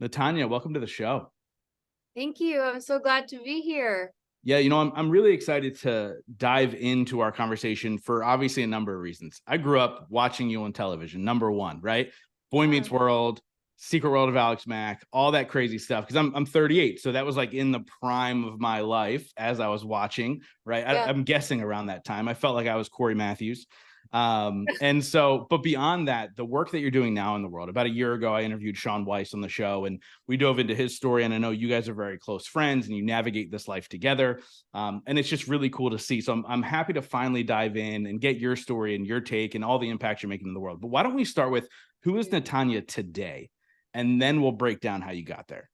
Natanya, welcome to the show. Thank you. I'm so glad to be here. Yeah, I'm really excited to dive into our conversation for obviously a number of reasons. I grew up watching you on television, number one, right? Boy Yeah. Meets World, Secret World of Alex Mack, all that crazy stuff. Because I'm 38, so that was like in the prime of my life as I was watching, right? Yeah. I'm guessing around that time. I felt like I was Corey Matthews. And so, but beyond that, the work that you're doing now in the world. About a year ago, I interviewed Sean Weiss on the show, and we dove into his story. And I know you guys are very close friends, and you navigate this life together. And it's just really cool to see. So I'm happy to finally dive in and get your story and your take and all the impact you're making in the world. But why don't we start with who is Natanya today, and then we'll break down how you got there.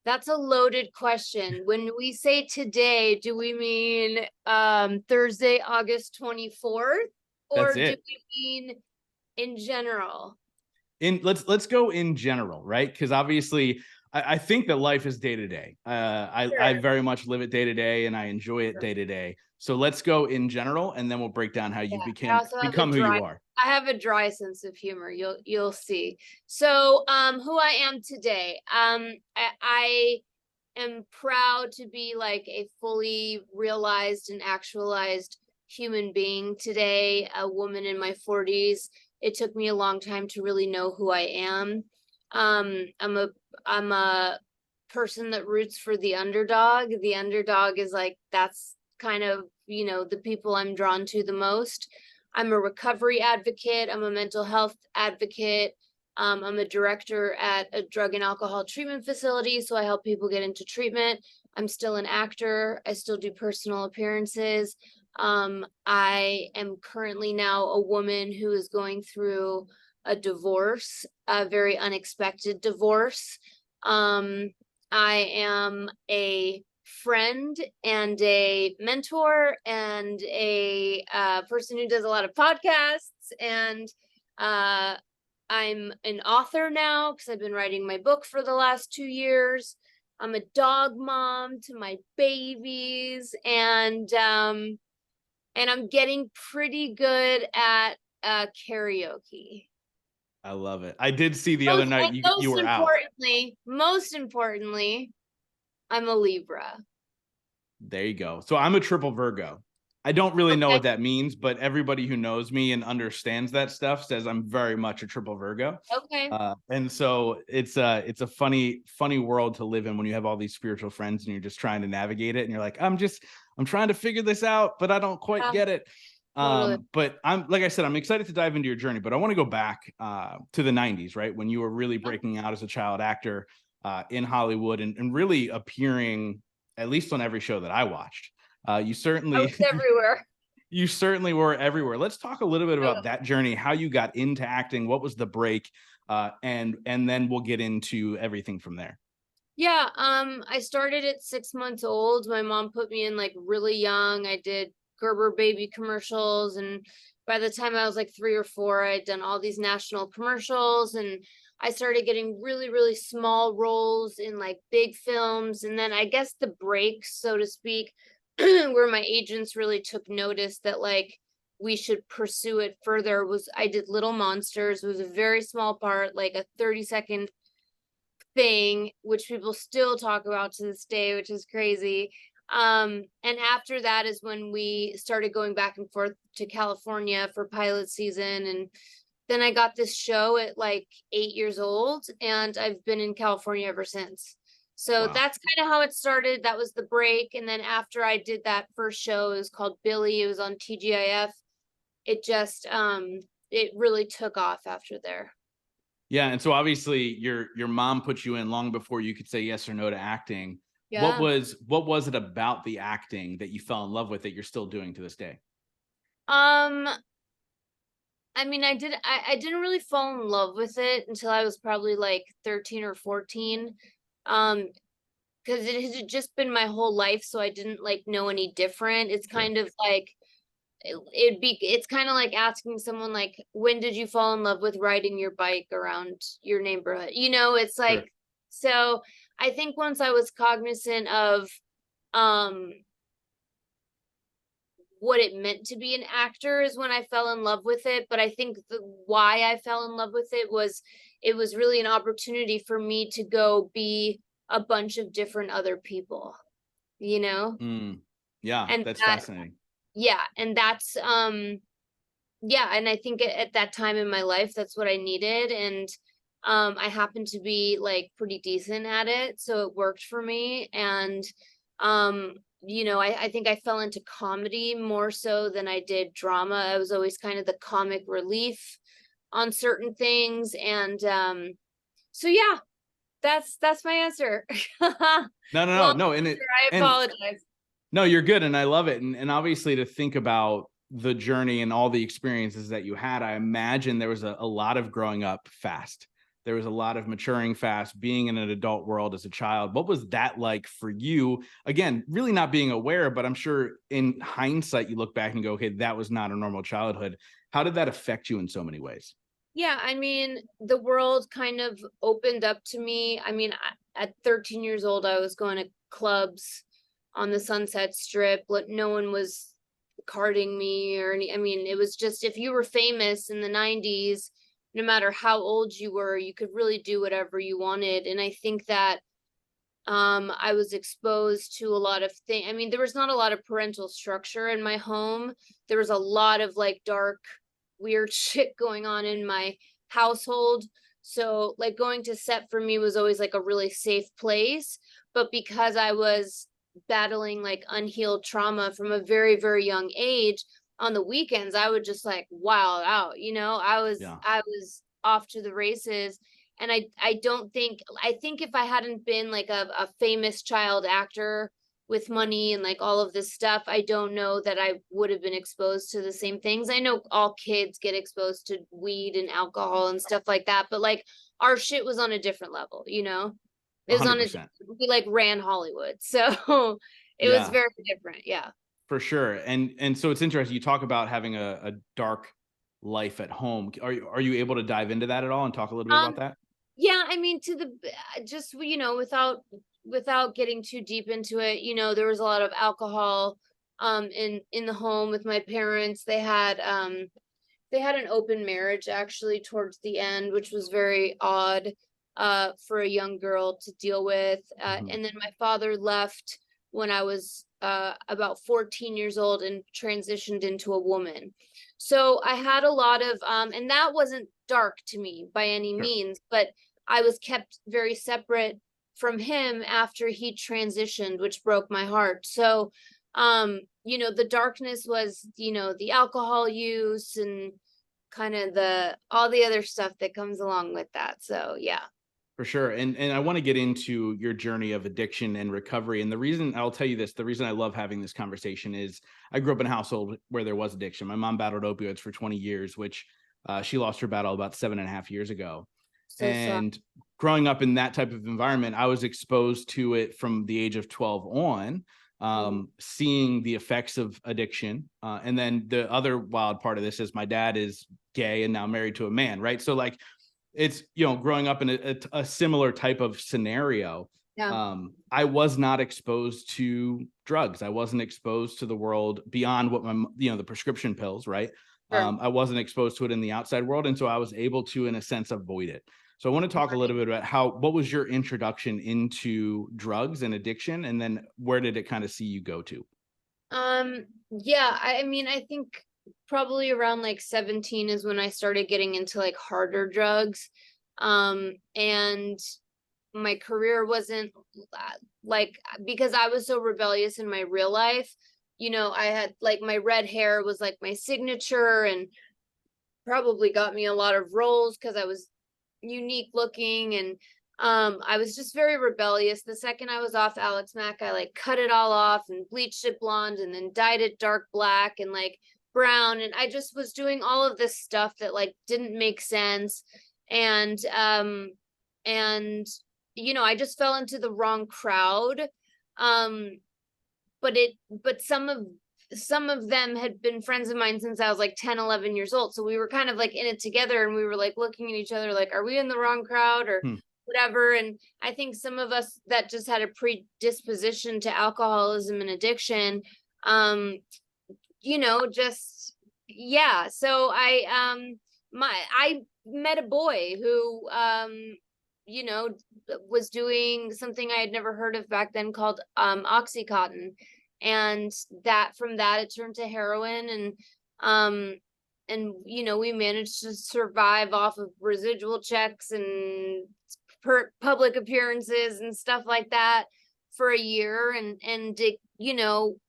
That's a loaded question. When we say today, do we mean Thursday, August 24th? That's Or do it. we mean in general? Let's go in general, right? Because obviously I think that life is day to day. I Sure. very much live it day to day, and I enjoy it day to day. So let's go in general, and then we'll break down how you Yeah. I also have become who you are. I have a dry sense of humor. You'll see. So who I am today. I am proud to be like a fully realized and actualized human being today, a woman in my 40s. It took me a long time to really know who I am. I'm a person that roots for the underdog. The underdog is like, that's kind of, the people I'm drawn to the most. I'm a recovery advocate. I'm a mental health advocate. I'm a director at a drug and alcohol treatment facility, so I help people get into treatment. I'm still an actor. I still do personal appearances. I am currently now a woman who is going through a divorce, a very unexpected divorce. I am a friend and a mentor and a person who does a lot of podcasts, and I'm an author now because I've been writing my book for the last 2 years. I'm a dog mom to my babies, and I'm getting pretty good at karaoke. I love it. I did see the other night you were out. Most importantly, I'm a Libra. There you go. So I'm a triple Virgo. I don't really know Okay. what that means, but everybody who knows me and understands that stuff says I'm very much a triple Virgo. Okay. And so it's a funny world to live in when you have all these spiritual friends and you're just trying to navigate it. And you're like, I'm trying to figure this out, but I don't quite get it. Totally. But like I said, I'm excited to dive into your journey, but I want to go back to the 90s, right? When you were really breaking out as a child actor in Hollywood and really appearing at least on every show that I watched. You I certainly was everywhere. you certainly were everywhere. Let's talk a little bit about that journey, how you got into acting, what was the break, and then we'll get into everything from there. Yeah, I started at 6 months old. My mom put me in like really young. I did Gerber baby commercials, and by the time I was like 3 or 4, I'd done all these national commercials, and I started getting really, really small roles in like big films. And then I guess the break, so to speak, where my agents really took notice that like we should pursue it further, was I did Little Monsters. It was a very small part, like a 30-second thing, which people still talk about to this day, which is crazy. And after that is when we started going back and forth to California for pilot season. And then I got this show at like 8 years old, and I've been in California ever since. So Wow. that's kind of how it started. That was the break. And then after I did that first show, it was called Billy. It was on TGIF. It just it really took off after there. Yeah, and so obviously your mom put you in long before you could say yes or no to acting. Yeah. What was it about the acting that you fell in love with that you're still doing to this day? Um, I mean, I didn't really fall in love with it until I was probably like 13 or 14. Um, because it had just been my whole life, so I didn't like know any different. It's Sure. kind of like it's kind of like asking someone like, when did you fall in love with riding your bike around your neighborhood? It's Sure. like, so I think once I was cognizant of um what it meant to be an actor is when I fell in love with it. But I think why I fell in love with it was really an opportunity for me to go be a bunch of different other people, you know? Yeah, And that's that, fascinating. yeah, and that's yeah, and I think at that time in my life that's what I needed, and I happened to be like pretty decent at it, so it worked for me. And um I think I fell into comedy more so than I did drama. I was always kind of the comic relief on certain things. And so yeah, that's my answer. No, no, no, Long no. answer, I And apologize. no, you're good. And I love it. And obviously to think about the journey and all the experiences that you had, I imagine there was a lot of growing up fast. There was a lot of maturing fast, being in an adult world as a child. What was that like for you? Again, really not being aware, but I'm sure in hindsight, you look back and go, okay, that was not a normal childhood. How did that affect you in so many ways? Yeah, I mean, the world kind of opened up to me. I mean, at 13 years old, I was going to clubs on the Sunset Strip. No one was carding me or any. I mean, it was just if you were famous in the 90s, no matter how old you were, you could really do whatever you wanted. And I think that I was exposed to a lot of things. I mean, there was not a lot of parental structure in my home. There was a lot of like dark, weird shit going on in my household. So like going to set for me was always like a really safe place. But because I was battling like unhealed trauma from a very, very young age, on the weekends I would just like wild out, Yeah, I was off to the races. And I don't think, I think if I hadn't been like a famous child actor with money and like all of this stuff, I don't know that I would have been exposed to the same things. I know all kids get exposed to weed and alcohol and stuff like that, but like our shit was on a different level, it was on a, 100%. we like ran Hollywood. So it was Yeah, very different. Yeah. for sure. And so it's interesting. You talk about having a dark life at home. Are you able to dive into that at all and talk a little bit about Um, that? yeah, I mean, just, without getting too deep into it, there was a lot of alcohol in the home with my parents. They had an open marriage actually towards the end, which was very odd for a young girl to deal with. Mhm. And then my father left when I was about 14 years old and transitioned into a woman. So I had a lot of and that wasn't dark to me by any Sure. means, but I was kept very separate from him after he transitioned, which broke my heart. So the darkness was, the alcohol use and kind of the all the other stuff that comes along with that. So yeah. For sure. And I want to get into your journey of addiction and recovery. And the reason I'll tell you this, the reason I love having this conversation is I grew up in a household where there was addiction. My mom battled opioids for 20 years, which she lost her battle about 7.5 years ago. So sorry. And growing up in that type of environment, I was exposed to it from the age of 12 on, Mm. seeing the effects of addiction. And then the other wild part of this is my dad is gay and now married to a man, right? So like it's growing up in a similar type of scenario. Yeah. I was not exposed to drugs. I wasn't exposed to the world beyond what the prescription pills, right? Sure. I wasn't exposed to it in the outside world, and so I was able to, in a sense, avoid it. So I want to talk a little bit about what was your introduction into drugs and addiction, and then where did it kind of see you go to? Yeah, I mean, I think probably around like 17 is when I started getting into like harder drugs. And my career wasn't like, because I was so rebellious in my real life, I had like my red hair was like my signature and probably got me a lot of roles because I was unique looking. And I was just very rebellious. The second I was off Alex Mack, I like cut it all off and bleached it blonde and then dyed it dark black and like brown, and I just was doing all of this stuff that like didn't make sense. And I just fell into the wrong crowd. um but some of them had been friends of mine since I was like 10, 11 years old. So we were kind of like in it together, and we were like looking at each other like, are we in the wrong crowd or Hmm. whatever? And I think some of us that just had a predisposition to alcoholism and addiction, um, just, yeah. So I met a boy who, was doing something I had never heard of back then called oxycontin. And from that it turned to heroin, and we managed to survive off of residual checks and public appearances and stuff like that for a year. And it,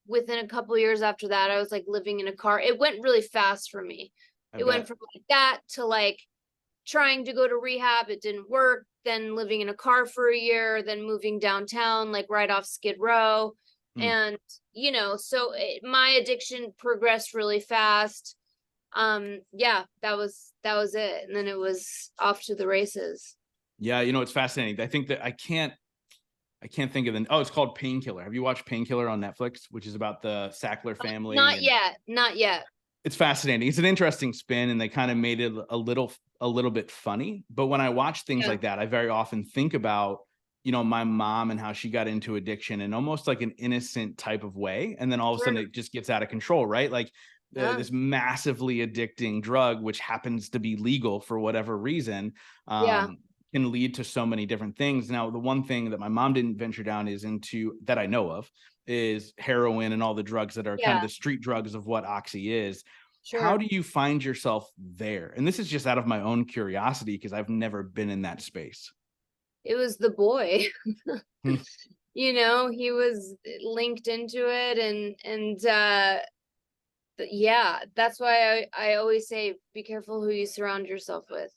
within a couple years after that, I was like living in a car. It went really fast for me. I It went bet. from like that to like trying to go to rehab. It didn't work. Then living in a car for a year, then moving downtown, like right off Skid Row. Mm. And, so my addiction progressed really fast. Yeah, that was it. And then it was off to the races. Yeah, it's fascinating. I think that I can't think of it's called Painkiller. Have you watched Painkiller on Netflix, which is about the Sackler family? Not And yet. Not yet. it's fascinating. It's an interesting spin, and they kind of made it a little bit funny. But when I watch things Yeah. like that, I very often think about, my mom and how she got into addiction in almost like an innocent type of way. And then all of a sudden Sure. it just gets out of control, right? Like Yeah. this massively addicting drug, which happens to be legal for whatever reason, Yeah. can lead to so many different things. Now, the one thing that my mom didn't venture down that I know of, is heroin and all the drugs that are kind of Yeah. the street drugs of what Oxy is. How Sure. do you find yourself there? And this is just out of my own curiosity, because I've never been in that space. It was the boy. Hmm. He was linked into it, and yeah, that's why I always say be careful who you surround yourself with.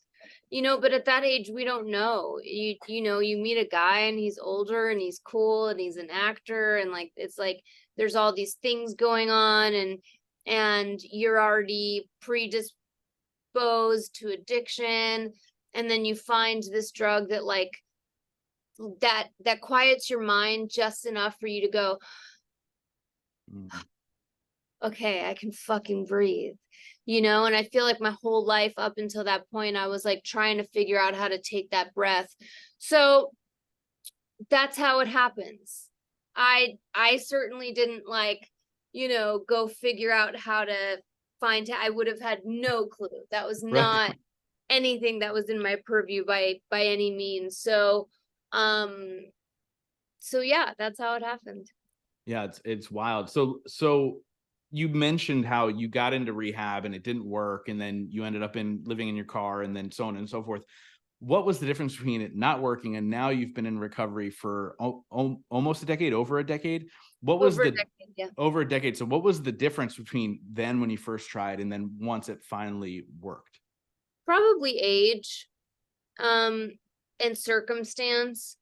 But at that age we don't know. You meet a guy and he's older and he's cool and he's an actor, and like it's like there's all these things going on, and you're already predisposed to addiction, and then you find this drug that like that quiets your mind just enough for you to go, Mm. okay, I can fucking breathe, and I feel like my whole life up until that point, I was like trying to figure out how to take that breath. So that's how it happens. I certainly didn't like, go figure out how to I would have had no clue. That was Right. not anything that was in my purview by any means. Um, so yeah, that's how it happened. Yeah, it's wild. So you mentioned how you got into rehab and it didn't work, and then you ended up living in your car, and then so on and so forth. What was the difference between it not working and now you've been in recovery for almost a decade, over a decade? What was Over a the decade, yeah. Over a decade? So what was the difference between then when you first tried and then once it finally worked? Probably age, and circumstance.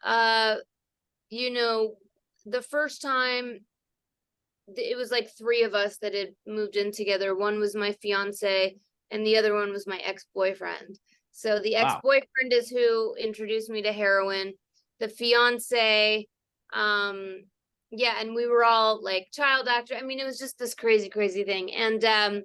Uh, you know, the first time it was like three of us that had moved in together. One was my fiance and the other one was my ex-boyfriend. So the Wow. ex-boyfriend is who introduced me to heroin. The fiance, yeah, and we were all like child actor. I mean, it was just this crazy, crazy thing. And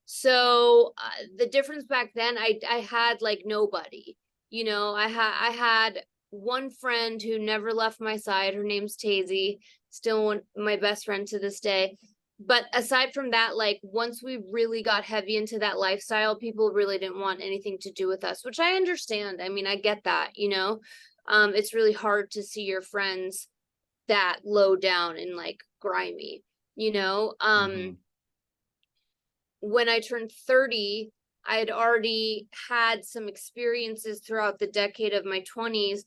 so the difference back then, I had like nobody. I had one friend who never left my side. Her name's Tazy, still my best friend to this day. But aside from that, like once we really got heavy into that lifestyle, people really didn't want anything to do with us, which I understand. I mean, I get that, it's really hard to see your friends that low down and like grimy, Mm-hmm. when I turned 30, I had already had some experiences throughout the decade of my 20s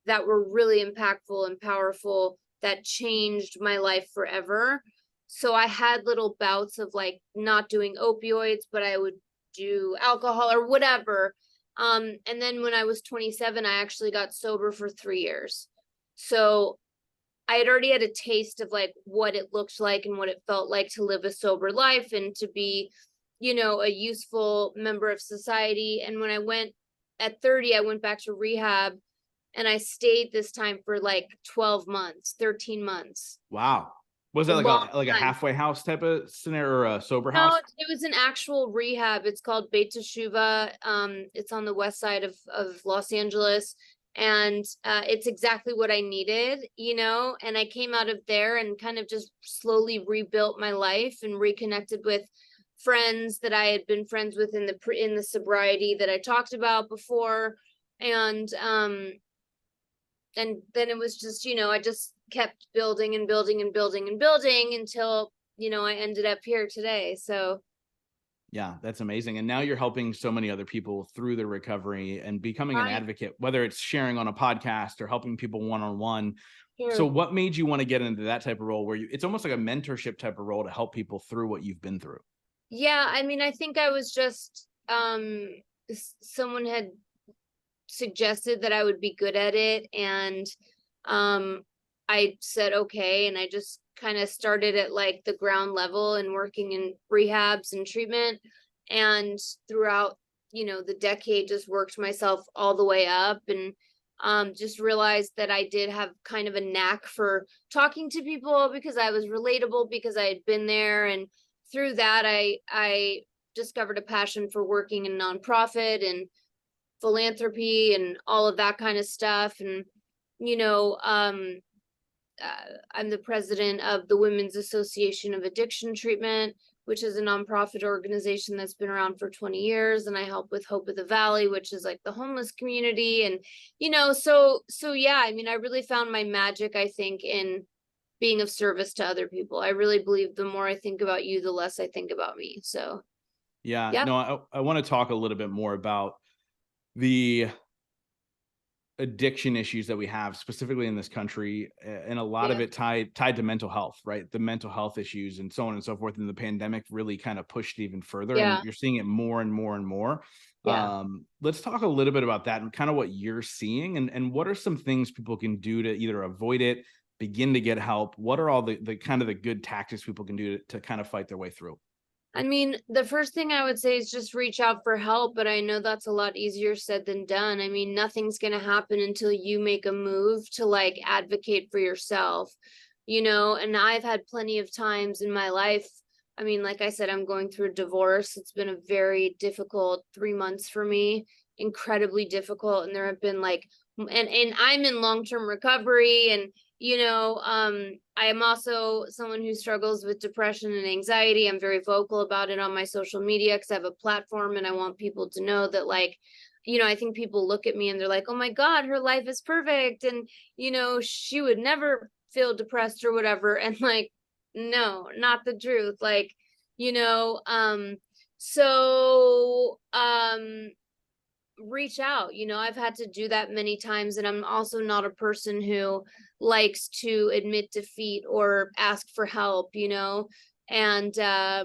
that were really impactful and powerful, that changed my life forever. So I had little bouts of like not doing opioids, but I would do alcohol or whatever. And then when I was 27, I actually got sober for 3 years. So I had already had a taste of like what it looked like and what it felt like to live a sober life and to be, a useful member of society. And when I went at 30, I went back to rehab, and I stayed this time for like 12 months, 13 months. Wow. Was A that long like a time. halfway house type of scenario, or a sober No, house? it was an actual rehab. It's called Beit Teshuva. It's on the west side of Los Angeles. And it's exactly what I needed, and I came out of there and kind of just slowly rebuilt my life and reconnected with friends that I had been friends with in the sobriety that I talked about before. And then it was just, I just kept building and building and building and building until, I ended up here today. So yeah, that's amazing. And now you're helping so many other people through their recovery and becoming an right advocate, whether it's sharing on a podcast or helping people one-on-one. So here. what made you want to get into that type of role where it's almost like a mentorship type of role to help people through what you've been through? Yeah, I mean, I think I was just someone had suggested that I would be good at it, and I said okay, and I just kind of started at like the ground level and working in rehabs and treatment, and throughout, the decade, just worked myself all the way up, and just realized that I did have kind of a knack for talking to people because I was relatable, because I had been there, and through that I discovered a passion for working in nonprofit and philanthropy and all of that kind of stuff. And you know um I'm the president of the Women's Association of Addiction Treatment, which is a nonprofit organization that's been around for 20 years, and I help with Hope of the Valley, which is like the homeless community. And so yeah, I mean, I really found my magic, I think, in being of service to other people. I really believe the more I think about you, the less I think about me. So Yeah, yeah. no, I want to talk a little bit more about the addiction issues that we have specifically in this country, and a lot of Yeah. it tied to mental health, right? The mental health issues and so on and so forth. And the pandemic really kind of pushed it even further, and Yeah. you're seeing it more and more and more. Yeah. Let's talk a little bit about that and kind of what you're seeing, and what are some things people can do to either avoid it, begin to get help. What are all the kind of the good tactics people can do to kind of fight their way through? I mean, the first thing I would say is just reach out for help, but I know that's a lot easier said than done. I mean, nothing's going to happen until you make a move to like advocate for yourself, and I've had plenty of times in my life. I mean, like I said, I'm going through a divorce. It's been a very difficult 3 months for me, incredibly difficult. And there have been like, and I'm in long-term recovery, and I am also someone who struggles with depression and anxiety. I'm very vocal about it on my social media because I have a platform and I want people to know that, like, I think people look at me and they're like, oh my God, her life is perfect. And, she would never feel depressed or whatever. And like, no, not the truth. Like, you know, so reach out. I've had to do that many times, and I'm also not a person who likes to admit defeat or ask for help, and I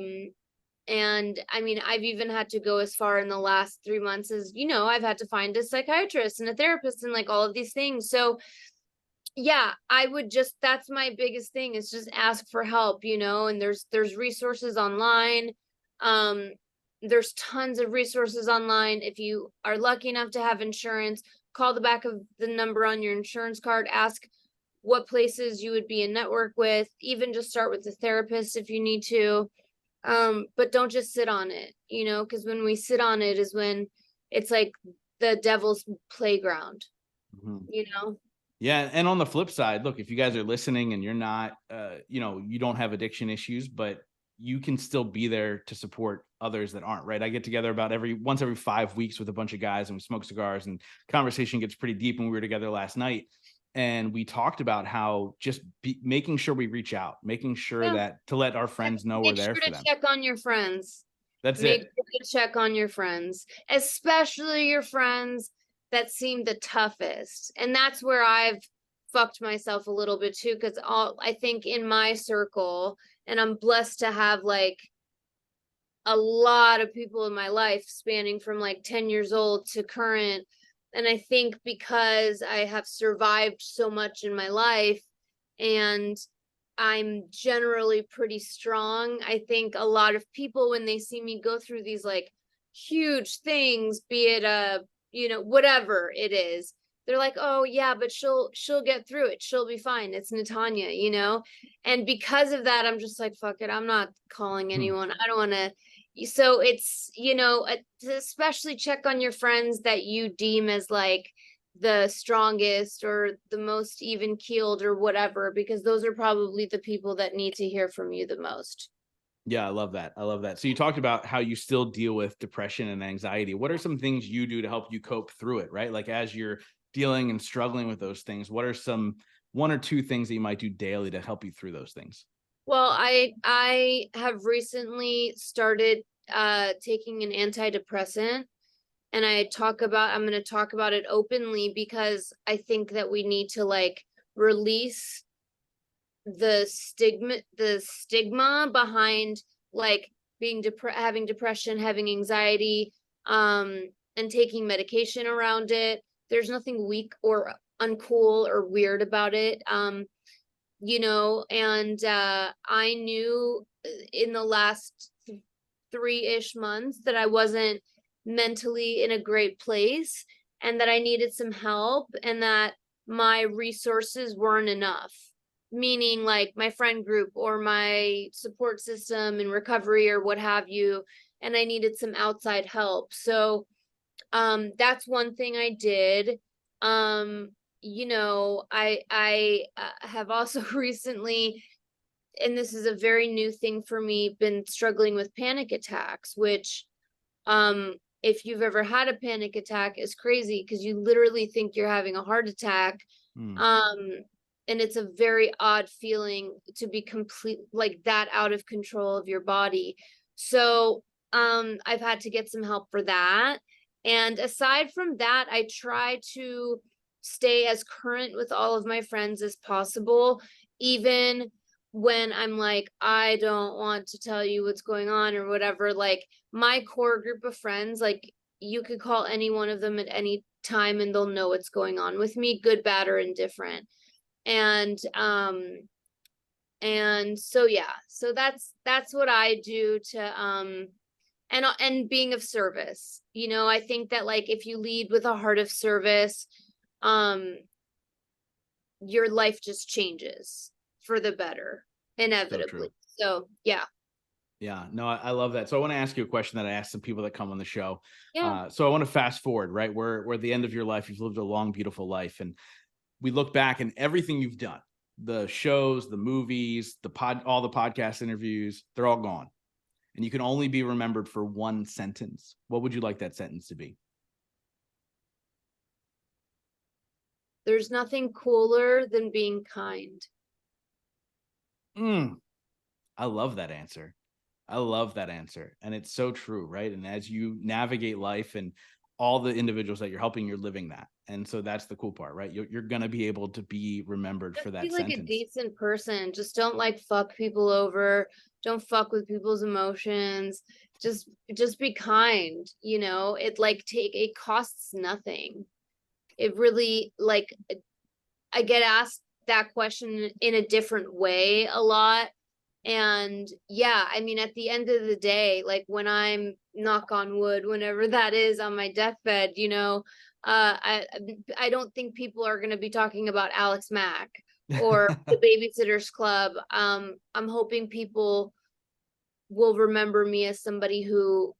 mean, I've even had to go as far in the last 3 months as, I've had to find a psychiatrist and a therapist and like all of these things. So yeah, I would just, that's my biggest thing, is just ask for help, and there's resources online. um there's tons of resources online. If you are lucky enough to have insurance, call the back of the number on your insurance card, ask what places you would be in network with, even just start with the therapist if you need to. But don't just sit on it, because when we sit on it is when it's like the devil's playground, Mhm. you know. Yeah, and on the flip side, look, if you guys are listening and you're not, you don't have addiction issues, but you can still be there to support others that aren't, right? I get together about once every 5 weeks with a bunch of guys, and we smoke cigars, and conversation gets pretty deep. And we were together last night, and we talked about how just making sure we reach out, making sure Yeah. that to let our friends know we're Make there sure for to them. check on your friends. That's Make it. sure to check on your friends, especially your friends that seem the toughest. And that's where I've fucked myself a little bit too, because I think in my circle, and I'm blessed to have like a lot of people in my life spanning from like 10 years old to current. And I think because I have survived so much in my life, and I'm generally pretty strong, I think a lot of people, when they see me go through these like huge things, be it whatever it is, they're like, oh yeah, but she'll get through it, she'll be fine, it's Natanya, and because of that, I'm just like, fuck it, I'm not calling Hmm. anyone, I don't want to. So it's, to especially check on your friends that you deem as like the strongest or the most even keeled or whatever, because those are probably the people that need to hear from you the most. Yeah, I love that. I love that. So you talked about how you still deal with depression and anxiety. What are some things you do to help you cope through it, right? Like as you're dealing and struggling with those things, what are some one or two things that you might do daily to help you through those things? Well, I have recently started taking an antidepressant, and I'm going to talk about it openly because I think that we need to like release the stigma behind like having depression, having anxiety, and taking medication around it. There's nothing weak or uncool or weird about it. And I knew in the last 3-ish months that I wasn't mentally in a great place, and that I needed some help, and that my resources weren't enough. Meaning like my friend group or my support system in recovery or what have you, and I needed some outside help. So that's one thing I did. I have also recently, and this is a very new thing for me, been struggling with panic attacks, which if you've ever had a panic attack is crazy because you literally think you're having a heart attack. Hmm. And it's a very odd feeling to be complete like that, out of control of your body. So I've had to get some help for that. And aside from that, I try to stay as current with all of my friends as possible, even when I'm like, I don't want to tell you what's going on or whatever. Like my core group of friends, like you could call any one of them at any time and they'll know what's going on with me, good, bad, or indifferent. And so yeah, so that's what I do to and being of service. I think that like if you lead with a heart of service, um your life just changes for the better, So true. inevitably. So yeah. Yeah, no, I love that. So I want to ask you a question that I ask some people that come on the show. Yeah. So I want to fast forward, right? We're at the end of your life. You've lived a long, beautiful life. And we look back and everything you've done, the shows, the movies, all the podcast interviews, they're all gone. And you can only be remembered for one sentence. What would you like that sentence to be? There's nothing cooler than being kind. I love that answer. I love that answer. And it's so true, right? And as you navigate life and all the individuals that you're helping, you're living that. And so that's the cool part, right? You're going to be able to be remembered for Just be that like a sentence. decent person. Just don't like fuck people over. Don't fuck with people's emotions. Just be kind. It costs nothing. It really, like, I get asked that question in a different way a lot. And yeah, I mean, at the end of the day, like when I'm, knock on wood, whenever that is, on my deathbed, I don't think people are going to be talking about Alex Mack or the Babysitters Club. I'm hoping people will remember me as somebody who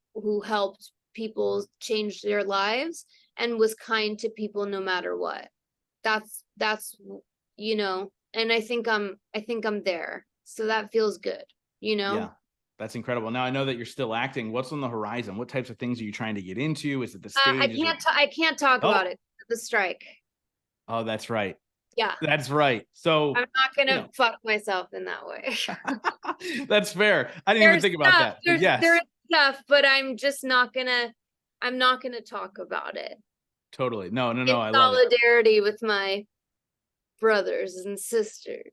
helped people change their lives and was kind to people no matter what. That's and I think I'm there. So that feels good, you know? Yeah, that's incredible. Now I know that you're still acting. What's on the horizon? What types of things are you trying to get into? Is it the I stage? Is it? can't I can't talk Oh, about it. The strike. oh, that's right. Yeah. That's right. So, I'm not you gonna know, fuck myself in that way. that's fair. I didn't even There's think about stuff, that, but there yes, is stuff, but I'm not gonna talk about it totally. No, no, in no. I love it. solidarity with my brothers and sisters.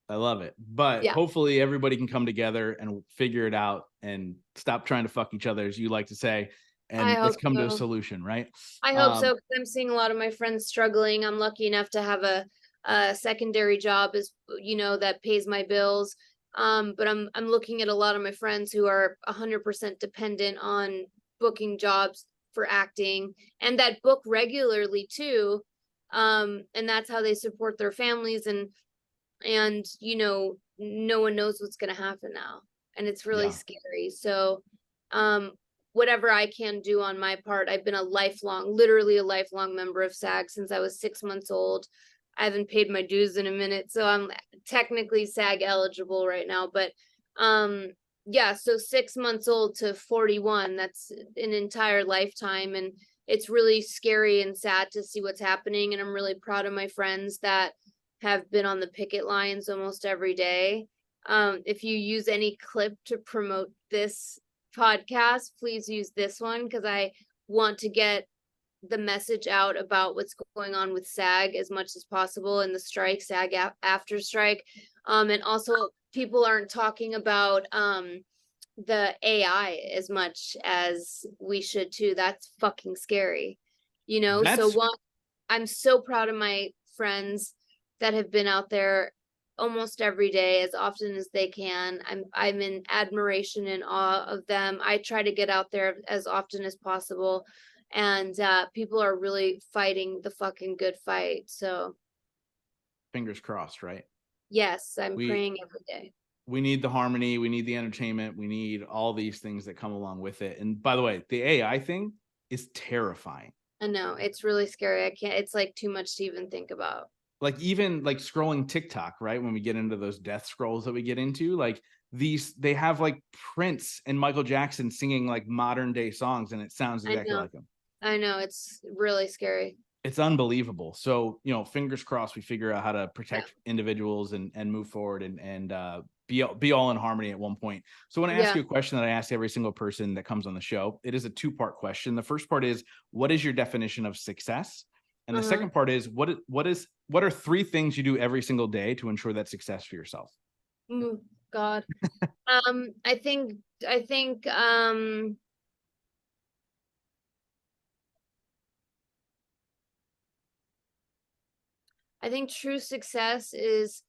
I love it. But Yeah. hopefully everybody can come together and figure it out and stop trying to fuck each other, as you like to say, I and let's hope come to a so. solution, right? I hope so, because I'm seeing a lot of my friends struggling. I'm lucky enough to have a secondary job that pays my bills. But I'm looking at a lot of my friends who are 100% dependent on booking jobs for acting, and that book regularly too. And that's how they support their families, and no one knows what's going to happen now, and it's really Yeah. scary. So, um, whatever I can do on my part. I've been literally a lifelong member of SAG since I was 6 months old. I haven't paid my dues in a minute, so I'm technically SAG eligible right now. But yeah, so 6 months old to 41, that's an entire lifetime. And it's really scary and sad to see what's happening. And I'm really proud of my friends that have been on the picket lines almost every day. If you use any clip to promote this podcast, please use this one, because I want to get the message out about what's going on with SAG as much as possible, and the strike, SAG after strike. And also people aren't talking about the AI as much as we should too. That's fucking scary, That's I'm so proud of my friends that have been out there almost every day as often as they can. I'm in admiration and awe of them. I try to get out there as often as possible, and people are really fighting the fucking good fight. So fingers crossed, right? yes, I'm We praying every day. we need the harmony, we need the entertainment, we need all these things that come along with it. And by the way, the AI thing is terrifying. I know, it's really scary. It's like too much to even think about. Like even like scrolling TikTok, right? When we get into those death scrolls that we get into, like they have like Prince and Michael Jackson singing like modern day songs, and it sounds exactly like them. I know, it's really scary. It's unbelievable. So, fingers crossed we figure out how to protect individuals and move forward and be all in harmony at one point. So I want to ask you a question that I ask every single person that comes on the show. It is a two-part question. The first part is, what is your definition of success? And the second part is, what are 3 things you do every single day to ensure that success for yourself? God. I think true success is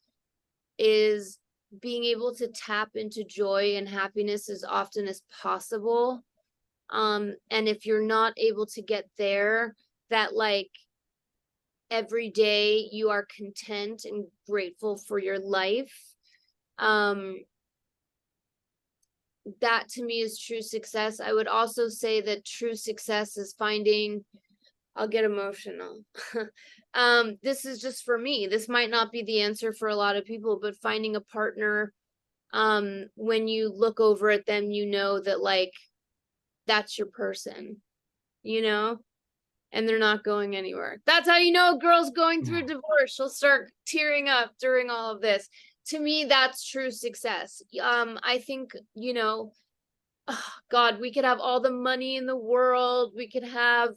being able to tap into joy and happiness as often as possible. And if you're not able to get there, that like every day you are content and grateful for your life. That to me is true success. I would also say that true success is finding, I'll get emotional. This is just for me. This might not be the answer for a lot of people, but finding a partner, when you look over at them, that like, that's your person, and they're not going anywhere. That's how a girl's going through a divorce. She'll start tearing up during all of this. To me, that's true success. I think, God, we could have all the money in the world. We could have,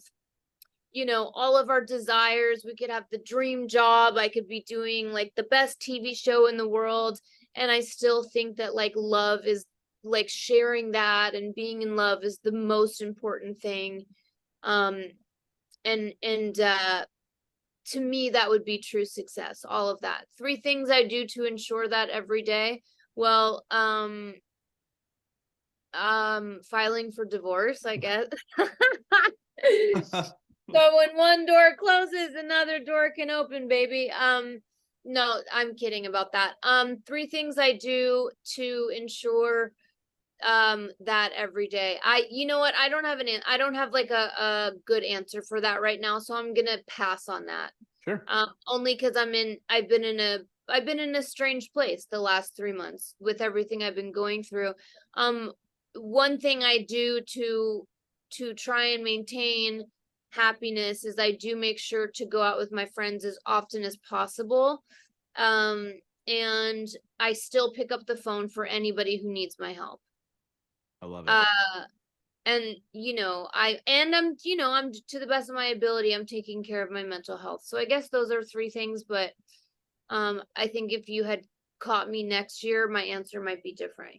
all of our desires. We could have the dream job. I could be doing like the best TV show in the world. And I still think that like love is like sharing that, and being in love is the most important thing. And to me, that would be true success. All of that. 3 things I do to ensure that every day. Well, filing for divorce, I guess. So when one door closes, another door can open, baby. No, I'm kidding about that. 3 things I do to ensure that every day. You know what? I don't have like a good answer for that right now, so I'm gonna pass on that. Sure. Only because I've been in a strange place the last 3 months with everything I've been going through. One thing I do to try and maintain happiness is I do make sure to go out with my friends as often as possible. And I still pick up the phone for anybody who needs my help. I love it. And I'm to the best of my ability, I'm taking care of my mental health. So I guess those are 3 things, but I think if you had caught me next year, my answer might be different,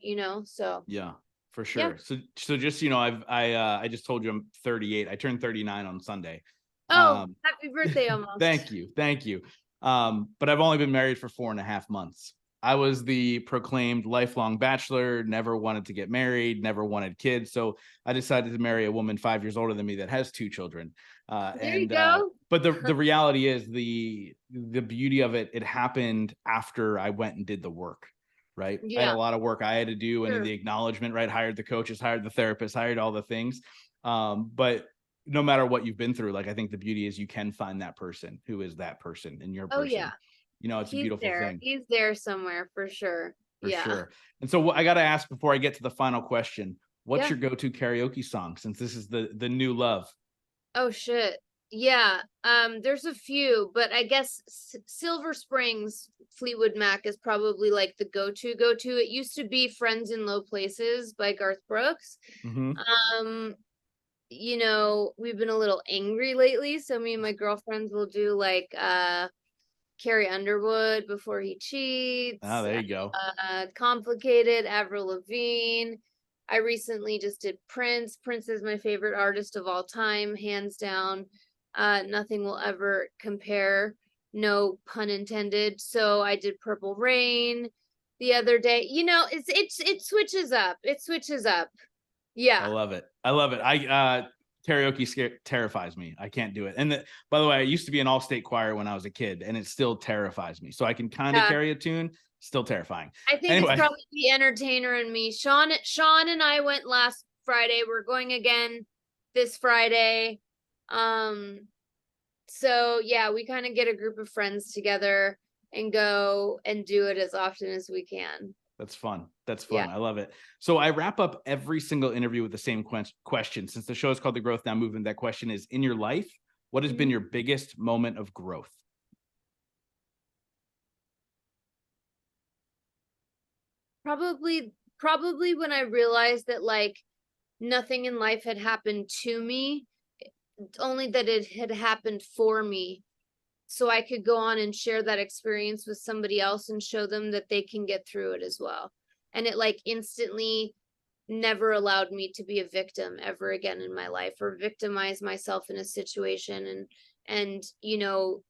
so yeah, for sure. Yeah. So just, I just told you I'm 38. I turned 39 on Sunday. Oh, happy birthday almost. Thank you. But I've only been married for 4.5 months. I was the proclaimed lifelong bachelor, never wanted to get married, never wanted kids. So I decided to marry a woman 5 years older than me that has 2 children. There you go. But the reality is the beauty of it happened after I went and did the work. right? I had a Yeah. lot of work I had to do, and in Sure. the acknowledgement, right? Hired the coaches, hired the therapists, hired all the things. But no matter what you've been through, like, I think the beauty is you can find that person who is that person and your Oh yeah. person. It's a He's beautiful there. thing. He's there somewhere for sure. For Yeah. sure. And so I got to ask before I get to the final question, what's Yeah. your go-to karaoke song, since this is the new love? Oh shit. Yeah. There's a few, but I guess Silver Springs Fleetwood Mac is probably like the go-to. It used to be Friends in Low Places by Garth Brooks. Hmm. Um, we've been a little angry lately, so me and my girlfriends will do like Carrie Underwood, Before He Oh, Cheats, there you go. Complicated, Avril Lavigne. I recently just did Prince. Prince is my favorite artist of all time, hands down. Nothing will ever compare, no pun intended. So I did Purple Rain the other day. It switches up. It switches up. I Yeah. love it. I love it. Karaoke terrifies me. I can't do it. And by the way, I used to be an all-state choir when I was a kid, and it still terrifies me. So I can kind of Yeah. carry a tune, still terrifying. I think it's Anyway, probably the entertainer and me. Sean and I went last Friday. We're going again this Friday. Um, so yeah, we kind of get a group of friends together and go and do it as often as we can. that's fun. That's Yeah. fun. I love it. So I wrap up every single interview with the same question. Since the show is called The Growth Now Movement, that question is, in your life, what has been Mhm. your biggest moment of growth? Probably when I realized that like nothing in life had happened to me, only that it had happened for me. So I could go on and share that experience with somebody else and show them that they can get through it as well. And it like instantly never allowed me to be a victim ever again in my life, or victimize myself in a situation and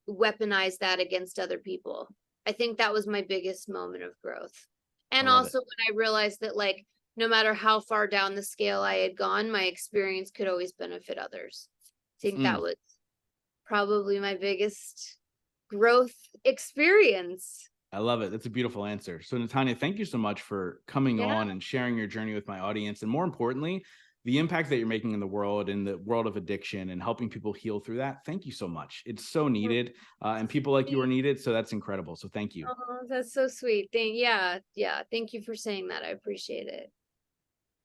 weaponize that against other people. I think that was my biggest moment of growth. I And love it. also when I realized that like no matter how far down the scale I had gone, my experience could always benefit others. I think that Mm. was probably my biggest growth experience. I love it. That's a beautiful answer. So, Natanya, thank you so much for coming Yeah. on and sharing your journey with my audience. And more importantly, the impact that you're making in the world of addiction, and helping people heal through that. Thank you so much. It's so needed. And people like you are needed. So that's incredible. So thank you. Oh, that's so sweet. Yeah. Thank you for saying that. I appreciate it.